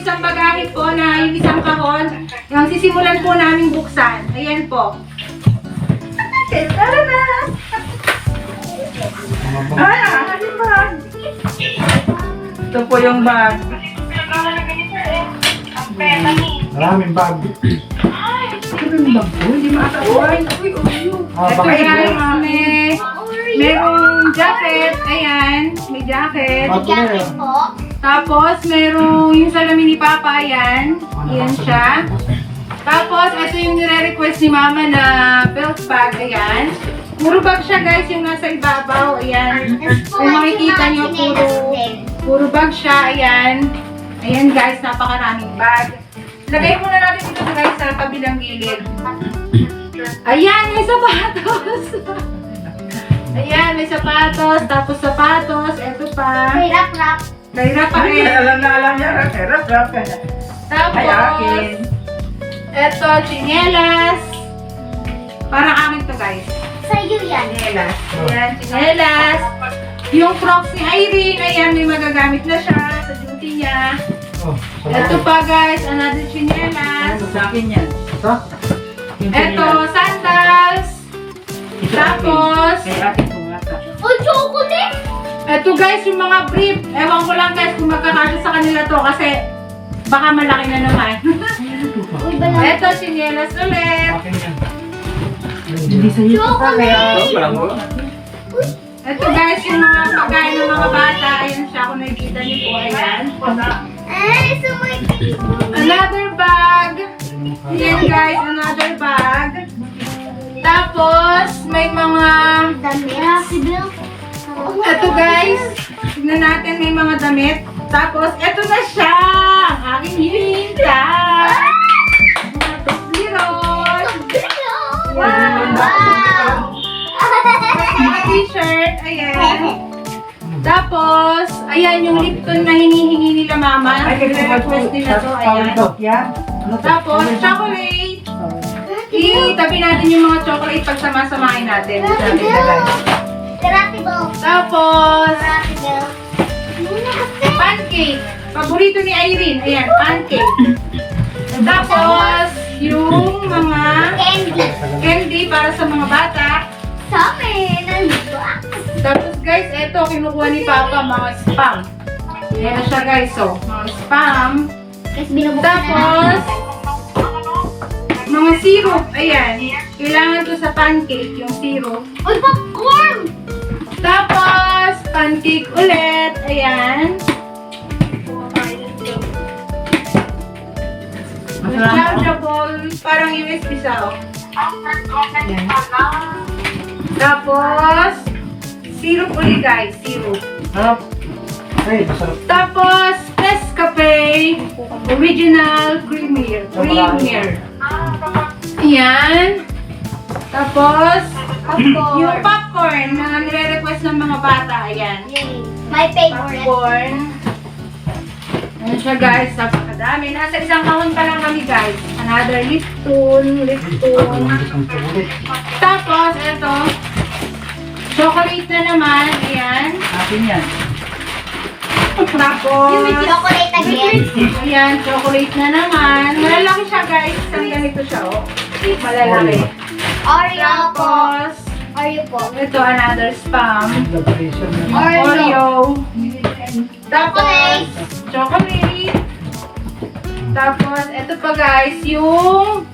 isang bagahe po na yung isang kahon. Yung sisimulan po namin buksan. Ayan po. Tara na! Ayan bag. Ito po yung bag. Maraming bag. Maraming bag po, hindi makakaway. Ito guys, merong jacket. Ayan, may jacket. Jacket po. Tapos, merong yung salamin ni Papa. Ayan. Ayan siya. Tapos, ito yung nire-request ni Mama na belt bag. Ayan. Puro bag siya guys, yung nasa ibabaw. Ayan. Kung makikita nyo, puro bag siya. Ayan. Ayan guys, napakaraming bag. Lagay muna natin ito guys sa kabilang gilid. Ayan, may sapatos. Ayan, may sapatos. Tapos sapatos. Ito pa. May rap-rap. Dahira pa rin. Alam niya, rap. Tapos, Ay, akin. ito, chinelas. Parang akin to guys. Sa'yo yan. Chinelas. Ayan, chinelas. Yung Crocs ni Irene, ayan, may magagamit na siya sa duty niya. Oh, Ito pa guys, another chinelas. Ano sa akin yan? Ito? Ito, sandals. Tapos, Kay ate ko nga ta. Oh, chocolate! ito guys, yung mga brief. Ewan ko lang guys kung magkakasya sa kanila to kasi baka malaki na naman. Uy, balang. Ito, chinelas ulit. Akin yan. Hindi sa iyo pa kaya. Ito guys, yung mga pagkain ng mga bata. Ayan siya, kung nakikita niyo po. Ayan. Ay, sumay. Another bag. Ayan guys, another bag. Tapos, may mga... Dami. Happy Bill. Ito guys, tignan natin, may mga damit. Tapos, ito na siya! Ang aking hinihintay! Mga tubirot! Wow! Mga t-shirt, ayan. Tapos, ayan yung Lipton na hinihingi nila mama. Ay, Request nila to, ayan. Yan. Tapos, chocolate. Itabi natin yung mga chocolate pag sama-samahin natin. Happy Bill. Karate Bill. Tapos, Karate Bill. pancake. Paborito ni Irene. Ayan, pancake. Tapos, yung mga Candy. candy para sa mga bata. Sa amin. Nandito ako. Tapos guys, eto, kinukuha ni Papa, mga spam. Ayan na siya guys, so, mga spam. Kasi binubuksan na Tapos, namin. mga syrup. Ayan, kailangan to sa pancake, yung syrup. Uy, popcorn! Tapos, pancake ulit. Ayan. Rechargeable, parang USB siya, oh. Ayan. Tapos, syrup ulit guys, syrup. Harap. Ay, masarap. Tapos, Nescafe Original Creamier. Ayan. Tapos, yung popcorn na nire-request ng mga bata. Ayan. Yay. My favorite. Popcorn. Ayan siya guys, napakadami. Nasa isang kahon pa lang kami guys. Another Lipton. Tapos, ito. Chocolate na naman. Ayan. Akin yan. Tapos, You with chocolate again. ayan, chocolate na naman. Malalaki siya guys. Isang ganito siya, oh. Malalaki. Oreo po. Tapos, Oreo po. ito, another spam. Oreo. Oreo. Tapos, chocolate. Tapos, ito pa guys, yung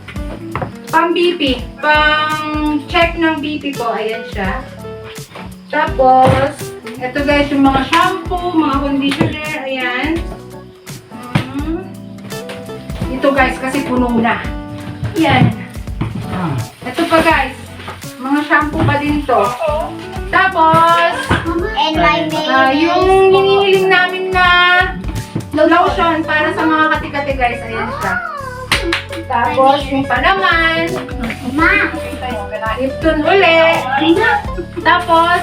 pang BP. Pang check ng BP ko. Ayan siya. Tapos, ito guys, yung mga shampoo, mga conditioner. Ayan. Ito guys, kasi puno na. Ayan. Ito pa guys, mga shampoo pa din to. Tapos, And my name yung hinihiling namin na lotion para sa mga kati-kati guys. Ayan siya. Tapos, yung palaman. Ma. Lipton uli. Tapos,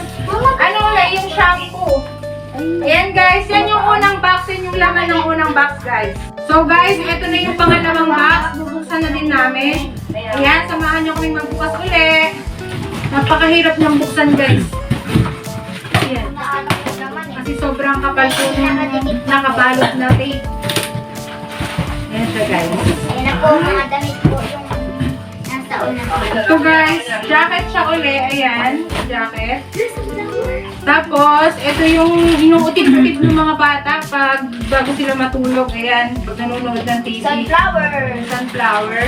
ano uli, yung shampoo. Ayan guys, yan yung unang box. Yan yung laman ng unang box guys. So guys, ito na yung pangalawang box. Bubuksan na din namin. Ayan, samahan nyo kaming magbukas uli. Napakahirap niyang buksan guys. Ayan. Kasi sobrang kapal po nung nakabalot na tape. Ayan siya guys. Ayan na po, mga damit po yung nasa unang po. Ito guys, jacket siya uli. Ayan, jacket. Tapos, ito yung inuutit-utit ng mga bata pag bago sila matulog. Ayan, pag nanonood ng TV. Sunflower. Sunflower.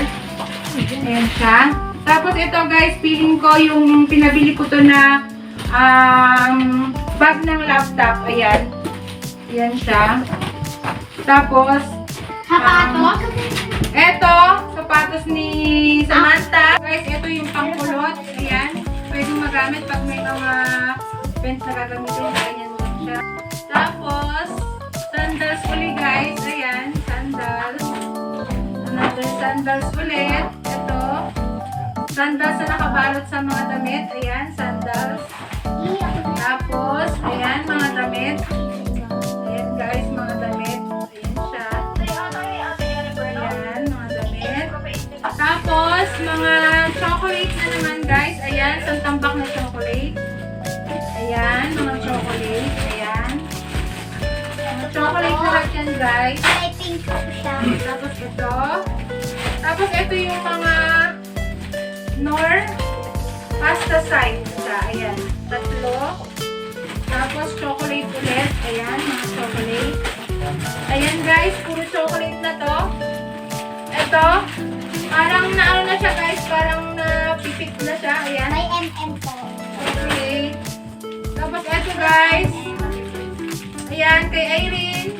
Ayan siya. Tapos ito guys, feeling ko yung pinabili ko to na bag ng laptop. Ayan. Ayan siya. Tapos, Sapatos. ito, sapatos ni Samantha. Guys, ito yung pangkulot. Ayan. Pwede magamit pag may mga pens na gagamitin. Ganyan lang siya. Tapos, sandals uli guys. Ayan, sandals. Another sandals ulit. Ito. Sandals na nakabalot sa mga damit. Ayan, sandals. Tapos, ayan, mga damit. Ayan guys, mga damit. Ayan siya. Ayan, mga damit. Tapos, mga chocolate na naman guys. Ayan, santambak na chocolate. Ayan, mga chocolate. Ayan. Mga chocolate na lahat yan guys. Ay, pink po siya. Tapos ito. Tapos ito yung mga Nor pasta side siya. Ayan. Tatlo. Tapos chocolate ulit. Ayan, mga chocolate. Ayan guys, puro chocolate na to. Ito. Parang naano na siya guys. Parang napipit na siya. Ayan. May MM po. Chocolate. Tapos ito guys. Ayan, kay Irene.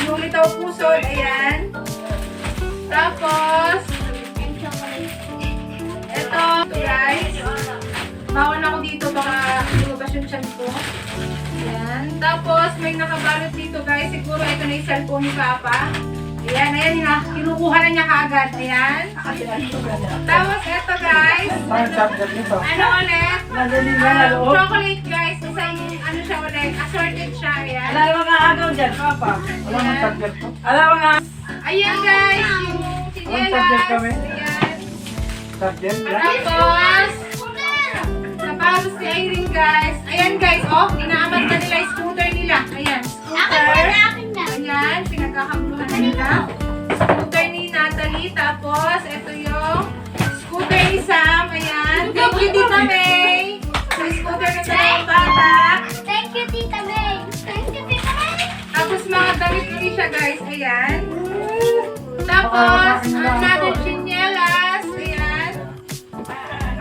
Yung litaw pusod. Ayan. Tapos, ito guys. Bawal ako dito. Baka lumabas yung chan ko. Ayan. Tapos, may nakabalot dito guys. Siguro ito na yung cellphone ni Papa. Ayan, ayan na. Kinukuha na niya kaagad. Ayan. Tapos, ito guys. Parang chocolate nito. Ano ulit? Chocolate guys. Isang ano siya ulit. Assorted siya. Ayan. Alam mo nga agaw dyan, papa. Wala mang chocolate to. Alam mo nga. Ayan guys. Yung Walang chinelas. charger kami. Ayan. Chocolate, yeah. Tapos, sapatos si Irene guys. Ayan guys. Oh, inaamat na nila yung scooter nila. Ayan. Scooter. Akin na. Ayan. Pinagkakamuluhan na nila. Scooter ni Natalie. Tapos, ito yung scooter ni Sam. Ayan. Thank you, Tita May. Sa scooter na dalawang bata. Thank you, Tita May. Thank you, Tita May. Tapos mga damit ulit siya guys. Ayan. Tapos, another chinelas. Ayan.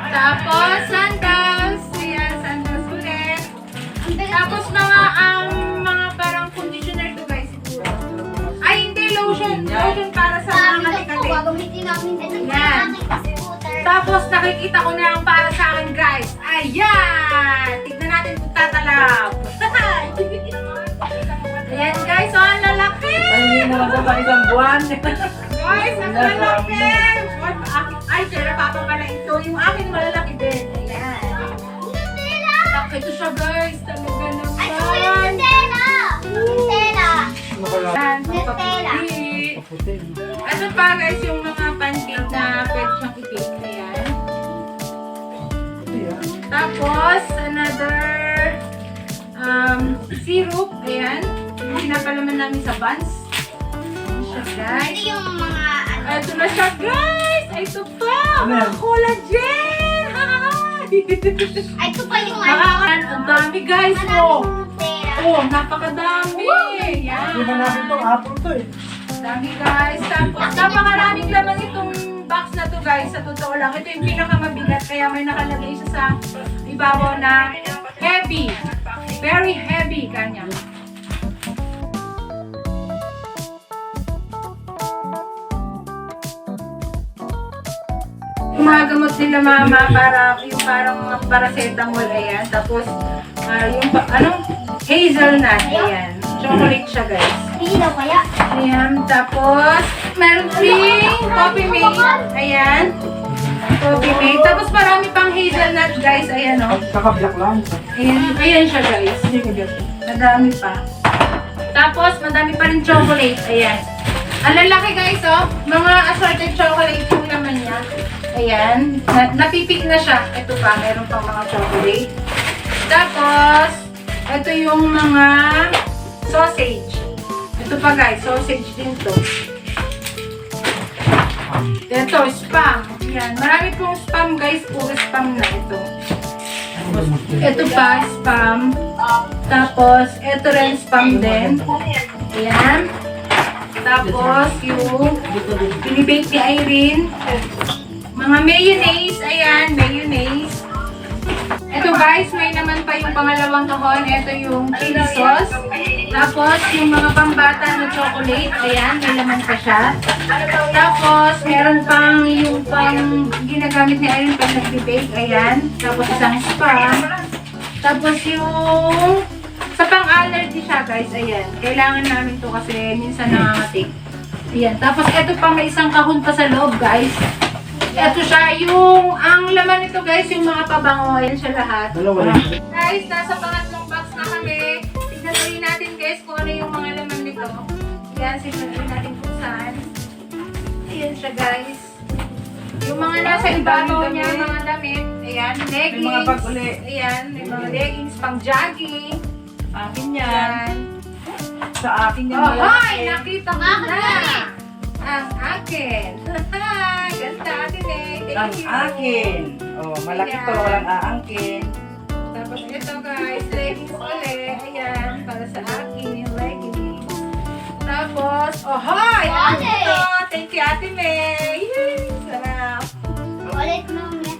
Tapos, sandals. Ayan, sandals ulit. Tapos mga parang conditioner to guys siguro. Ay, hindi, lotion. Lotion para sa mga Ito po, katikati. gagamitin namin ito Yan. sa aking scooter. Tapos, nakikita ko na ang para sa akin guys. Ayan! Tignan natin kung tatalab. Ayan guys, oh, ang lalaki! Pahingi naman sa isang buwan. Guys, ang lalaki! Ay, sir, papa pala ito. Yung akin malalaki din. Ayan. Laki ito siya guys. Talaga Ay, ito po yung naman. Nutella. Nutella. Ano ba lang? Ayan, Nutella. paputi. Kaputi. Ito pa guys, yung mga pancake na pwede siyang i-bake. Ayan. Kaputi, ah. Tapos, another syrup. Ayan. Yung pinapalaman namin sa buns. Ayan siya guys. Ito yung mga ano. Ito na siya guys! Ay, ito pa! Ano Mga yan? collagen! Ay, ito pa yung ano. Nakakain, ang dami guys! Oh! Nutella. Oh, napakadami! Yan! Hindi ba namin to? Apple to eh. Dami guys! Tapos, napakaraming laman itong box na to guys. Sa totoo lang, ito yung pinakamabigat. Kaya may nakalagay siya sa ibabaw na heavy. Very heavy, kanya. Yung mga gamot nila mama para yung parang paracetamol ayan. Tapos yung hazelnut ayan. Chocolate siya guys. Hindi daw kaya. Ayan. Tapos meron ding coffee mate. Ayan. Coffee mate. Tapos marami pang hazelnut guys. Ayan o. Kaka-black lang. Ayan, ayan siya guys. Hindi ko get. Madami pa. Tapos madami pa rin chocolate. Ayan. Ang lalaki guys oh. Mga assorted chocolate yung naman niya. Ayan. Napipik na siya. Ito pa. Meron pang mga chocolate. Tapos, ito yung mga sausage. Ito pa guys. Sausage din to. Ito, spam. Yan. Marami pong spam guys. Puro spam na ito. Ito pa, spam. Tapos, ito rin spam din. Ayan. Tapos, yung binibake ni Irene. Mga mayonnaise. Ayan, mayonnaise. Ito guys, may naman pa yung pangalawang kahon. Ito yung chili sauce. Tapos, yung mga pambata na chocolate. Ayan, may laman pa siya. Tapos, meron pang yung pang ginagamit ni Irene pag nag-bake. Ayan. Tapos, isang spam. Tapos, yung sa pang-allergy siya guys. Ayan. Kailangan namin to kasi minsan nangangatik. Ayan. Tapos, ito pa may isang kahon pa sa loob guys. Ito siya, yung, ang laman nito guys, yung mga pabango, ayan siya lahat. Dalawa lang. Guys, nasa pangatlong box na kami. Tignan rin natin guys kung ano yung mga laman nito. Ayan, signan rin natin kung saan. Ayan siya guys. Yung mga nasa ibabaw niya, mga damit. Ayan, leggings. May mga bag uli. Ayan, may mga leggings, pang jogging. Akin yan. Ayan. Sa akin yan. Oh, malaki. hoy! Nakita ko na! Ang akin. Ganda atin eh. Ang Thank you. akin. Oh, malaki to. Walang aangkin. Tapos ito guys, leggings ulit. Ayan, para sa akin yung leggings. Tapos, oh hoy! Ano ito? Thank you Ate May! Yay! Sarap! Ulit mamaya.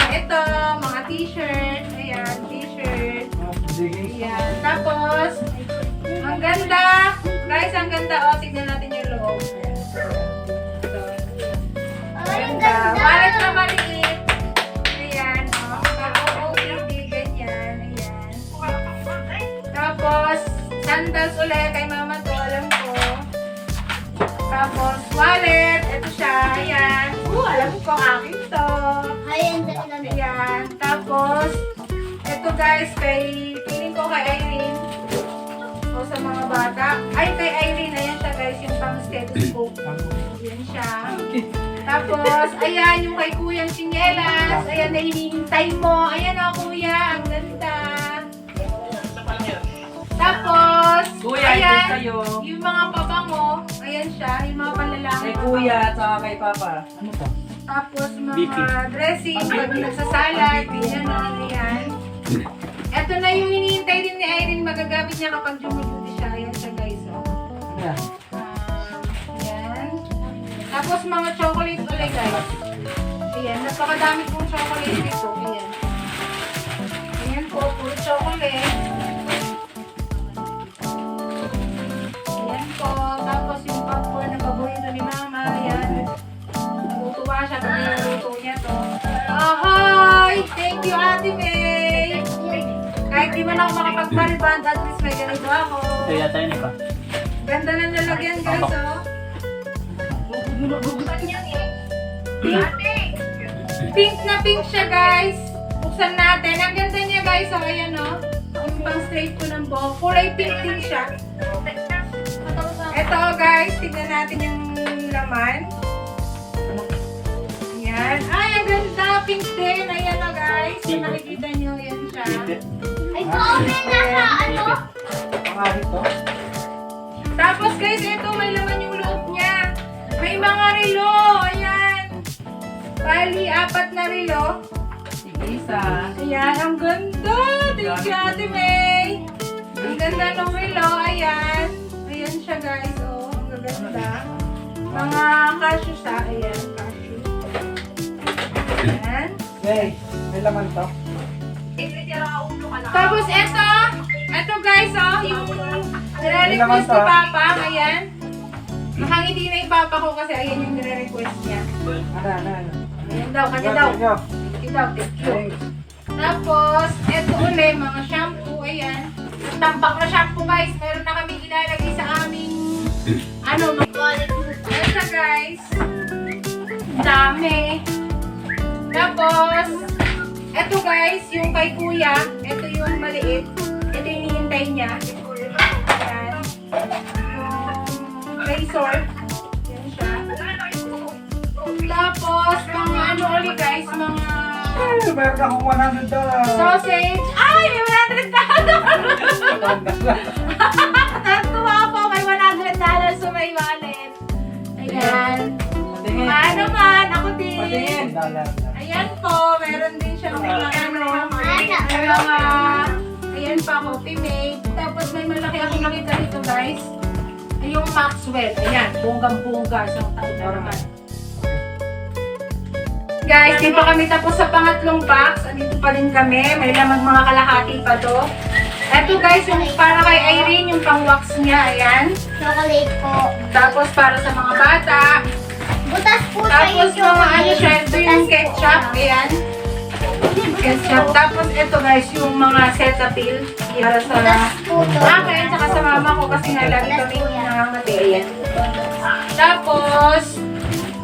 Ito, mga t-shirt. Ayan, t-shirt. Sige. Ayan. Tapos, ang ganda! Guys, ang ganda. O, tignan natin yung loob. Ito. Ay, ang Ganda. ganda. Wallet na maliit. Ayan, o. OOTD, ganyan. Ayan. Tapos, sandals ulit kay mama to, alam ko. Tapos, wallet. Ito siya. Ayan. Alam ko, akin to. Ay, ang ganda. Ayan. Tapos, ito guys, feeling ko kay Irene. O sa mga bata. Ay, kay Irene. Ayan siya guys, yung pang stethoscope. Ayan siya. Tapos, ayan, yung kay Kuyang Chinelas. Ayan, na hinihintay mo. Ayan o, Kuya. Ang ganda. Tapos, Kuya, ito ayan, sa'yo. yung mga pabango. Ayan siya, yung mga panlalaki. Kay kuya at saka kay papa. Ano to? Tapos, mga dressing, pag nagsasalad. Ayan o, ayan. Ito na yung hinihintay din ni Irene. Magagamit niya kapag jumuduty siya. Ayan siya guys. O. Ayan. Ayan. Tapos mga chocolate ulit guys. Ayan, napakadami pong chocolate dito. Ayan. Ayan po, puro chocolate. Ayan po. Tapos yung popcorn na paborito ni Mama. Ayan. Natutuwa siya pag niluto niya to. Ahoy! Thank you, Ate May! Kahit di man ako makapag-pariband, at least may ganito ako. Kaya tayo na pa. Ganda na nalagyan guys, oh. Pink na pink siya guys. Buksan natin. Ang ganda niya guys. Oh, ayan o. Yung pang straight ko ng buhok. Kulay pink din siya. Ito guys. Tignan natin yung laman. Ayan. Ay, ang ganda. Pink din. Ayan o guys. Kung nakikita nyo, yan siya. Ay, comment na sa ano? Pangalit to? Tapos guys, ito may laman yung loob niya. May mga relo. Ayan. Bali, 4 na relo. Sige, isa. Ayan, ang ganda! Thank you, Ate May! Ang ganda ng relo, ayan. Ayan siya, guys, oh. Ang gaganda. Mga cashew siya, ayan, cashew. Ayan. Hey, may laman to. Tapos, eto guys, oh, yung nire-request ni Papa, ayan. Nakangiti na yung Papa ko kasi ayan yung nire-request niya. Ano? Ayan daw, kanya daw. Inyo. Thank you daw, thank you. Thanks. Tapos, eto ulit, mga shampoo, ayan. Ang tampak na shampoo guys, meron na kami ilalagay sa aming, ito guys. Dami. Tapos, eto guys, yung kay kuya, eto yung maliit. Ito yung hinihintay niya. Ayan. Yung razor. Yan siya. Tapos, mga ano ulit guys, mga Ay, meron akong $100. sausage. Ay, may $100! Natuwa po, may $100 sa may wallet. Ayan. Tingin. Ano patingin. Patingin. Ayan po, meron din siya mga ayan pa, coffee mate. Tapos may malaki akong nakita dito guys. Ay, yung Maxwell. Ayan, bonggang-bongga. Isang taon na naman. Guys, di pa kami tapos sa pangatlong box. Andito pa rin kami. May lamang mga kalahati pa to. Ito guys, yung para kay Irene, yung pang-wax niya. Ayan. Chocolate po. Tapos para sa mga bata. Butas po Tapos mga ano siya, ito yung ketchup. Ayan. Ketchup. Tapos ito guys, yung mga Cetaphil. Para sa Butas po to. akin, tsaka sa mama ko kasi nga lagi kami nangangati. Ayan. Tapos,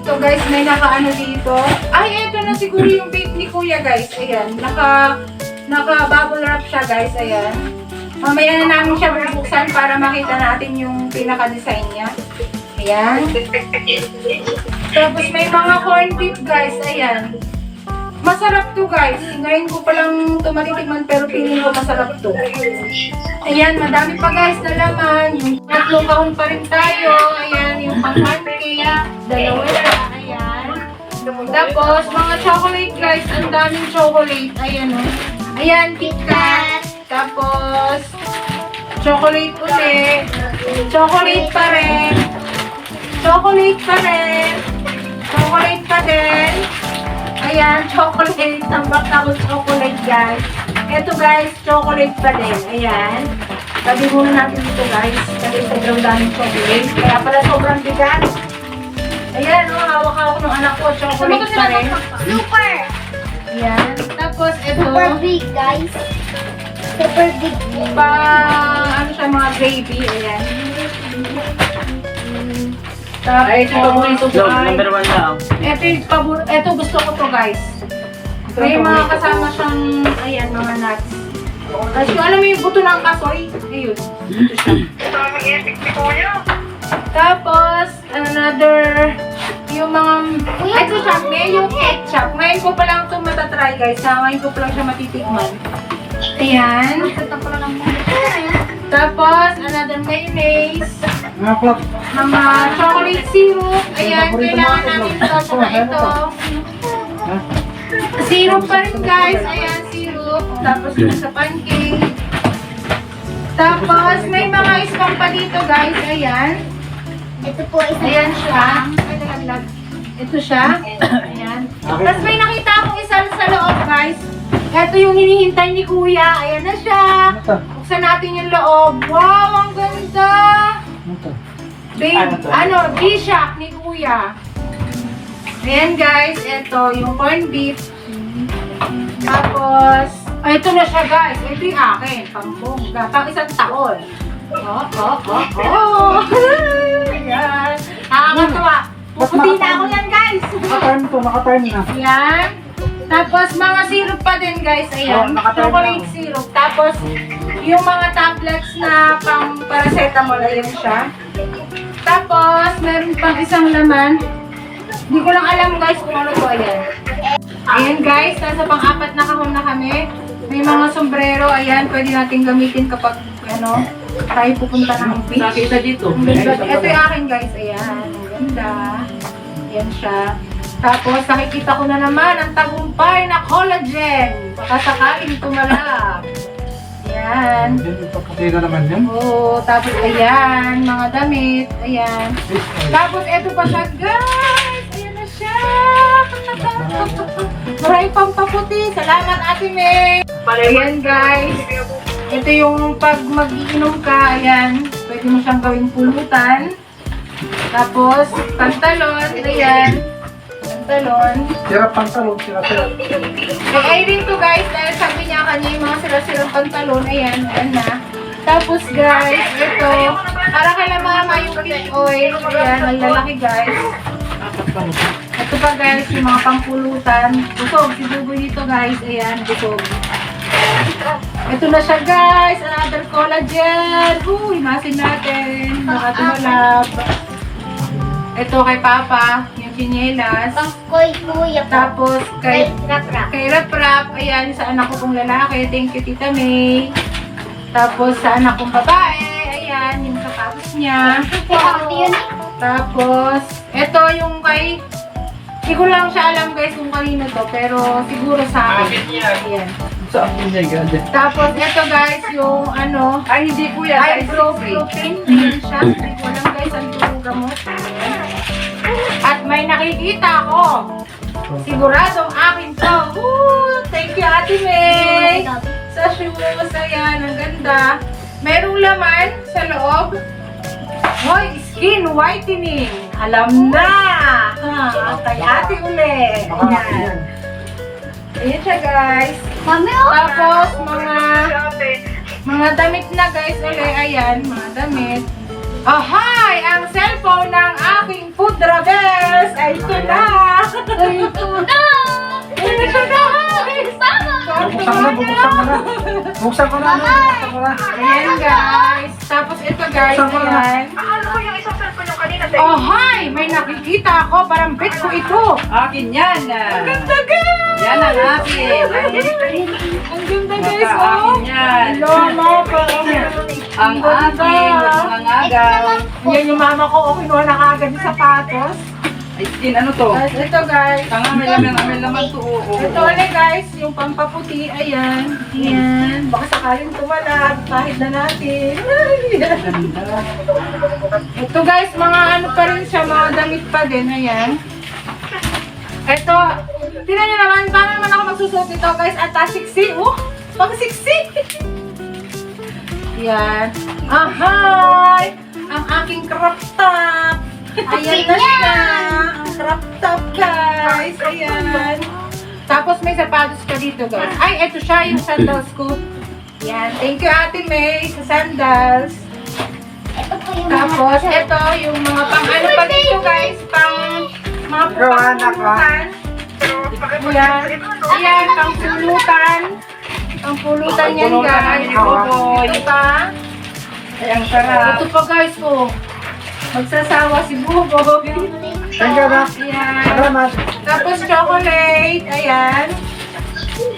ito guys, may naka-ano dito. Ay, ito na siguro yung vape ni Kuya guys. Ayan. Naka-bubble wrap siya guys. Ayan. Mamaya na namin siya bubuksan para makita natin yung pinaka-design niya. Ayan. Tapos may mga corn beef guys. Ayan. Masarap to guys. Ngayon ko palang tumatitikman pero feeling ko masarap to. Ayan, madami pa guys na laman. Yung tatlong kahon pa rin tayo. Ayan, yung pang-pancake. Dalawa na. Ayan. Tapos, mga chocolate guys. Ang daming chocolate. Ayan o. Ayan, KitKat. Tapos, chocolate ulit. Chocolate pa rin. Chocolate pa rin. Chocolate pa din. Ayan, chocolate. Tambak na ako chocolate, guys. Ito, guys, chocolate pa din. Ayan. Tabi muna natin dito, guys. Kasi sobrang daming chocolate. Kaya pala sobrang bigat. Ayan, oh, hawak-hawak ng anak ko. Chocolate pa rin. Super! Ayan. Tapos, ito. Super big, guys. Super big. Ano siya, mga gravy. Ayan. Ay, ito paborito ko. Number 1 daw. Ito gusto ko to guys. May mga kasama siyang, ayan, mga nuts. Kasi alam mo yung buto ng kasoy? Ayun. Ito siya. Tapos, another, yung mga, ito siya, mayo ketchup. Ngayon ko pa lang ito matatry guys. Ngayon ko pa lang siya matitikman. Ayan. Tapos, another mayonnaise. Mga flop. Mga chocolate syrup. Ayan, kailangan namin ito. Saka ito. Syrup pa rin guys. Ayan, syrup. Tapos yung sa pancake. Tapos may mga spam pa dito guys. Ayan. Ito po isa. Ayan siya. Ay, nalaglag. Ito siya. Ayan. Tapos may nakita akong isa sa loob guys. Ito yung hinihintay ni Kuya. Ayan na siya. Buksan natin yung loob. Wow, ang ganda. Babe, G-Shock ni Kuya. Ayan guys, ito yung corned beef. Tapos, ito na siya guys. Ito yung akin, pampongga. Pang isang taon. Ayan. Nakakatawa. Puputi na ako yan guys. Naka-time na. Ayan. Tapos, mga syrup pa din guys. Ayan. Chocolate syrup. Tapos, yung mga tablets na pang paracetamol. Ayan siya. Tapos, meron pang isang laman. Hindi ko lang alam guys kung ano to. Ayan. Ayan guys, nasa pang-apat na kahon na kami. May mga sombrero. Ayan, pwede natin gamitin kapag tayo pupunta ng beach. Nakita dito. Ito yung akin guys. Ayan, ang ganda. Ayan siya. Tapos, nakikita ko na naman ang tagumpay na collagen. Baka sakaling tumalab. Ayan. Puti na naman yan. Oo, tapos ayan, mga damit, ayan. Tapos eto pa siya, guys! Ayan na siya! Maraming pampaputi. Salamat, Ate May! Ayan, guys. Ito yung pag mag-iinom ka, ayan. Pwede mo siyang gawing pulutan. Tapos, pantalon, ayan. Pantalon. Sirap pantalon, sirap. Ay, Irene to guys, dahil sabi niya kanya yung mga sila-silang pantalon, ayan, ayan na. Tapos guys, ito, para kay mama yung pink oil, ayan, ang lalaki guys. Ito pa guys, yung mga pangpulutan. Busog, si Buboy dito guys, ayan, busog. Ito na siya guys, another collagen. Uy, masin natin, baka tumalab. Ito kay Papa, yung chinelas. Pangkoy kuya po. Tapos kay Rap-rap. Kay Rap-Rap, ayan, sa anak ko pong lalaki. Thank you, Tita May. Tapos, sa anak kong babae, ayan, yung sapatos niya. Yun. Tapos, ito yung kay Hindi ko lang siya alam guys kung kanino to, pero siguro sa akin. Ayan. Sa akin niya, ganda. Tapos ito guys, yung ano, Ay, hindi po yan. eyebrow protein. Ayan siya. Hindi ko alam guys, ang turuga mo. At may nakikita ko. Siguradong akin to. Woo! Thank you, Ate May. Sa shoes, ayan, ang ganda. Merong laman sa loob. Hoy, skin whitening. Alam na. Ha, kay Ate uli. Ayan. Ayan siya, guys. Mami, oh. Tapos, mga damit na, guys, uli. Ayan, mga damit. Ahay! Ang cellphone ng aking food rebels ay ito na. Ito na! Ito na siya, guys. Buksan mo na. Buksan ko na. Buksan ko na. Ayan, guys. Tapos ito, guys. Ayan. Oh, hi! May nakikita ako. Parang bet ko ito. Akin yan. Ang ganda, guys! Yan ang akin. Ang ganda, guys, Baka oh! akin yan. Lama pa. Ang akin. Ang agaw. Yan yung mama ko. O, kinuha na kagad yung sapatos. Ay, skin, ano to? Guys, ito, guys. Tanga, may laman to. Oo. Ito ulit, guys. Yung pampaputi. Ayan. Ayan. Baka sakaling tumalag. Kahit na natin. Ayan. Ito, guys. Mga ano pa rin siya. Mga damit pa din. Ayan. Ito. Tingnan nyo naman. Paano naman ako magsusuot ito, guys? At siksi. Oh! Pang siksi! Ayan. Ahay! Ang aking crop top. Ayan na siya. Ang crop top, guys. Ayan. Tapos may sapatos ka dito, guys. Ay, ito siya yung sandals ko. Ayan. Thank you, Ate May, sa sandals. Ito po yung Tapos, ito yung mga pang ano pa dito, guys. Pang mga pang-pulutan. Ayan. Ayan, pang-pulutan. Pang-pulutan yan, guys. Ito pa. Ay, ang sarap. Ito pa, guys, oh. Magsasawa si Bubo. Thank you, na. Ayan. Salamat. Tapos chocolate. Ayan.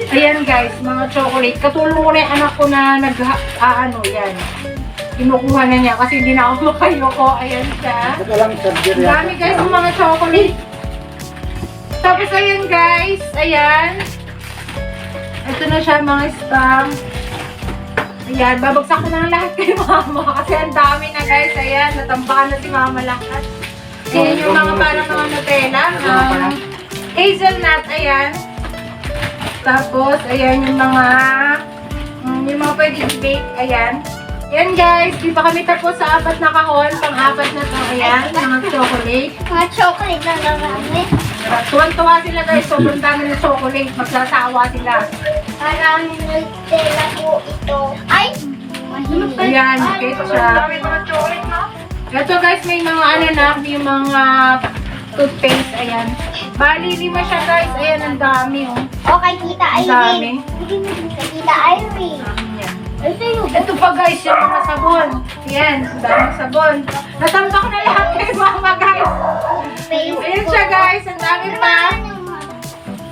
Ayan guys, mga chocolate. Katulong ko na yung anak ko na ano, yan. Kinukuha na niya kasi hindi na ako makayoko. Ayan siya. Ito lang, surgery. Ang dami guys ng mga chocolate. Tapos ayan guys, ayan. Ito na siya mga spam. Ayan, babagsak ko na lahat kay mama kasi ang dami na guys. Ayan, natambakan na si mama lahat. Ayan yung mga parang mga Nutella. Hazelnut, ayan. Tapos, ayan yung mga pwede i-bake, ayan. Ayan guys, di pa kami tapos sa 4 na kahon. Pang-4 na to, ayan, mga chocolate. mga chocolate na marami. Tuwan-tuwa sila guys, sobrang dami ng chocolate. Magsasawa sila. Parang Nutella po ito. Ay! Mahirap. Ayan, ketchup. Ito guys, may mga ano na, yung mga toothpaste, ayan. Bali, 5 siya guys, ayan, ang dami oh. O, kay Tita Ang dami. Irene. Kay Tita Irene. Ayan. Ito yung Ito pa guys, yung mga sabon. Ayan, ang daming sabon. Natambak na lahat kay mama guys. face. Ayan siya guys, ang dami pa.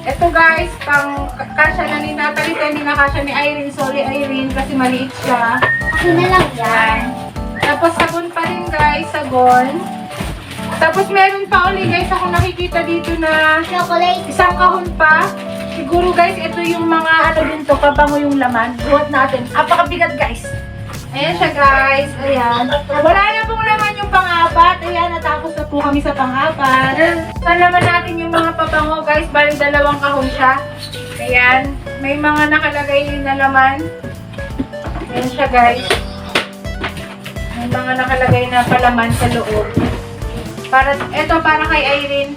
Ito guys, pang kasya na ni Natalie, hindi na kasya ni Irene. Sorry Irene, kasi maliit siya. Okay na lang yan. Yan. Tapos sabon pa rin guys, sabon. Tapos meron pa ulit guys, ako nakikita dito na Chocolate. isang kahon pa. Siguro guys, ito yung mga ano din to, pabango yung laman. Buhat natin. Apakabigat guys. Ayan siya guys. Ayan. Wala na pong laman yung pang-apat. Ayan, natapos na po kami sa pang-apat. Saan naman natin yung mga pabango guys? Bali 2 kahon siya. Ayan. May mga nakalagay din na laman. Ayan siya guys. May mga nakalagay na palaman sa loob. Ito para kay Irene.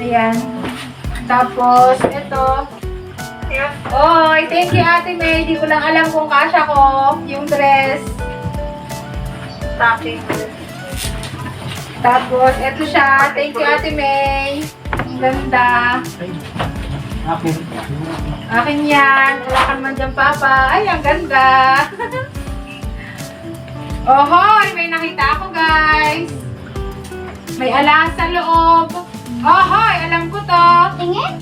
Ayan. Tapos, ito. Oy, thank you Ate May. Di ko lang alam kung kasya ko yung dress. Tapos, ito siya. Thank you Ate May. Ang ganda. Akin. Akin yan. Wala ka naman dyan, Papa. Ay, ang ganda. Ohoy, may nakita ako, guys. May alas sa loob. Ohoy, alam ko to. Tingin?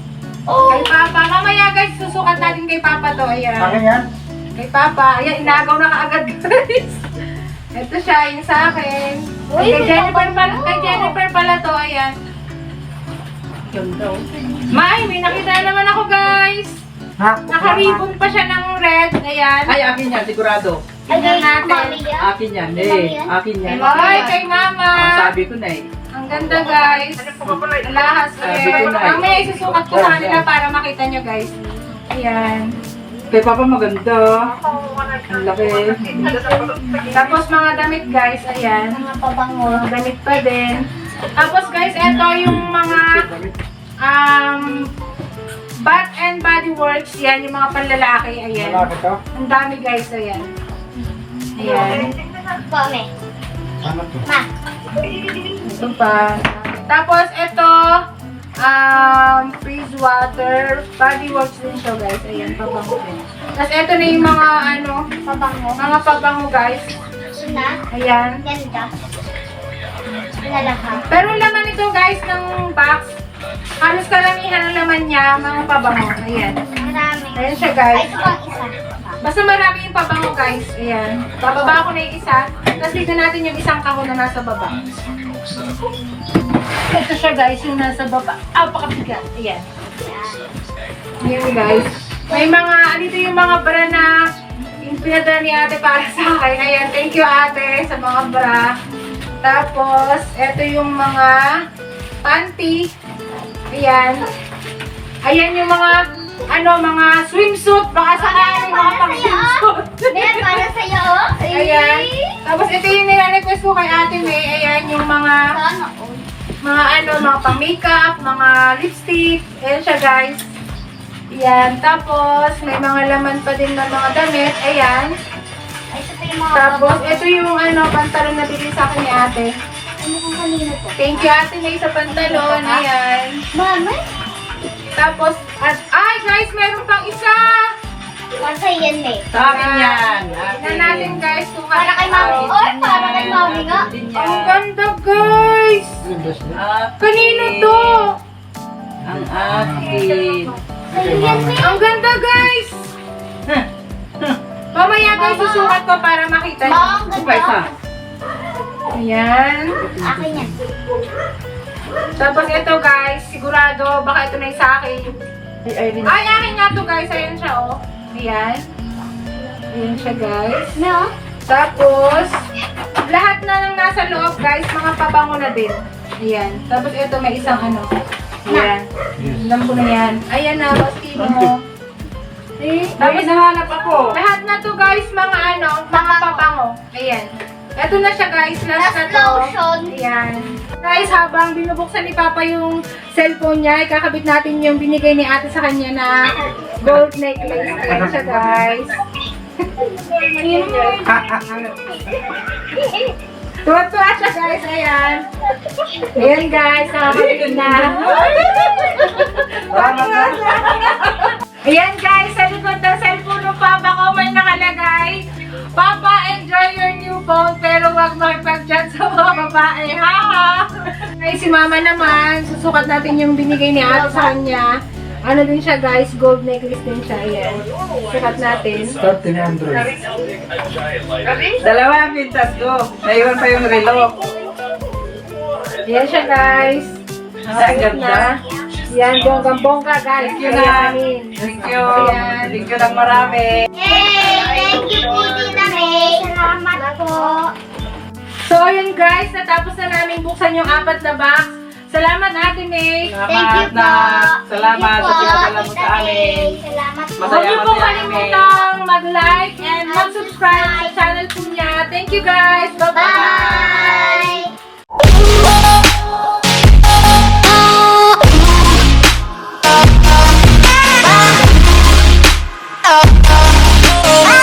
Kay Papa. Mamaya, guys, susukat natin kay Papa to. Akin Ayan. yan. Kay Papa. Ayan, inagaw na kaagad, guys. Ito siya, yung sa akin. Uy, Kay may Jennifer Papa pala, to. kay Jennifer pala to. Ayan. Ganda, oh. May nakita na naman ako guys. Ha? Naka-ribbon pa siya ng red. Ayan. Ay, akin yan, sigurado. Tingnan natin. Mami yan. Akin yan, eh. Akin yan. Ay, kay mama. Ang sabi ko na eh. Ang ganda guys. Alahas Sabi ko red. na eh. Mamaya isusukat ko sa kanila para makita nyo guys. Ayan. Kay Papa maganda. Ang laki. Tapos mga damit guys. Ayan. Mga pabango. Mga damit pa din. Tapos guys, eto yung mga Bath and Body Works. Yan, yung mga panlalaki. Ayan. Wala ko to. Ang dami guys. Ayan. Ayan. Mami. Ano to? Ma. Ito pa. Tapos ito, freeze water. Body Works din siya guys. Ayan, pabango din. Tapos ito na yung mga Pabango. mga pabango guys. Na. Ayan. Ganda. Lalaka. Pero laman ito guys ng box. Halos karamihan ng laman niya, mga pabango. Ayan. Marami. Ayan siya Ay, guys. ito pang isa. Basta marami yung pabango guys. Ayan. Bababa ko na yung isa. Tapos tignan natin yung isang kahon na nasa baba. Ito siya guys, yung nasa baba. Pakabigat. Ayan. Ayan guys. May mga, dito yung mga bra na yung pinadala ni ate para sa akin. Ayan, thank you ate sa mga bra. Tapos, ito yung mga panty. Ayan. Ayan yung mga, mga swimsuit. Baka sakaling mga pang-swimsuit. Ayan, para sa'yo, oh. Ayan. Tapos ito yung nire-request ko kay Ate May. Ayan yung mga Sana, oh. mga pang-makeup, mga lipstick. Ayan siya guys. Ayan. Tapos may mga laman pa din ng mga damit. Ayan. Ay, ito pa yung mga Tapos pabango. ito yung pantalon na bili sa akin ni Ate. Ano kung kanino to? Thank you Ate May sa pantalon. Ayan. Mami? Tapos, ay guys, meron pang isa. Para sa'yo yan, eh. Sa akin yan. Tignan natin guys kung Para kay mami. Oy, para kay mami nga. Ang ganda guys. Kanino to? Ang akin. Sa'yo yan, eh. Ang ganda guys. Mamaya guys, susukat ko para makita Ma, niyo. ang Ito pa isa. ganda. Ayan. Akin yan. Tapos ito guys, sigurado, baka ito na yung sa akin. Ay, akin nga to guys. Ayan siya oh. Ayan. Ayan siya guys. No? Tapos, lahat na ng nasa loob guys, mga pabango na din. Ayan. Tapos ito may isang Ayan. Alam ko na yan. Ayan na, Bastino. Tapos nahanap ako. Lahat na to guys, mga mga pabango. Ayan. Ito na siya guys, last na Last to. lotion. Ayan. Guys, habang binubuksan ni Papa yung cellphone niya, ikakabit natin yung binigay ni ate sa kanya na gold necklace. Ayan siya guys. Tuwa-tuwa siya guys, ayan. Ayan guys, nakakabit na. Ayan guys, sa likod ng cellphone ng Papa ko may nakalagay, Papa, enjoy your new phone, pero wag makipag-chat sa mga babae, ha? Ay, si Mama naman, susukat natin yung binigay ni ate sa kanya. Ano din siya guys, gold necklace din siya, ayan. Sukat natin. 1,300. Dalawa ang pintas ko. Naiwan pa yung relo. Ayan siya guys. Ang ganda. Yan, bonggang-bongga guys. Thank you na. Thank you. Thank you ng marami. Yay! Thank you, Tita May. Salamat po. So, yun guys, natapos na namin buksan yung 4 na box. Salamat Ate May. Thank you po. Salamat sa pinadala mo Tita sa amin. May. Salamat po. Huwag Masaya niyo po masaya kami. kalimutang mag-like and mag-subscribe sa channel po niya. Thank you guys. Bye-bye. Bye!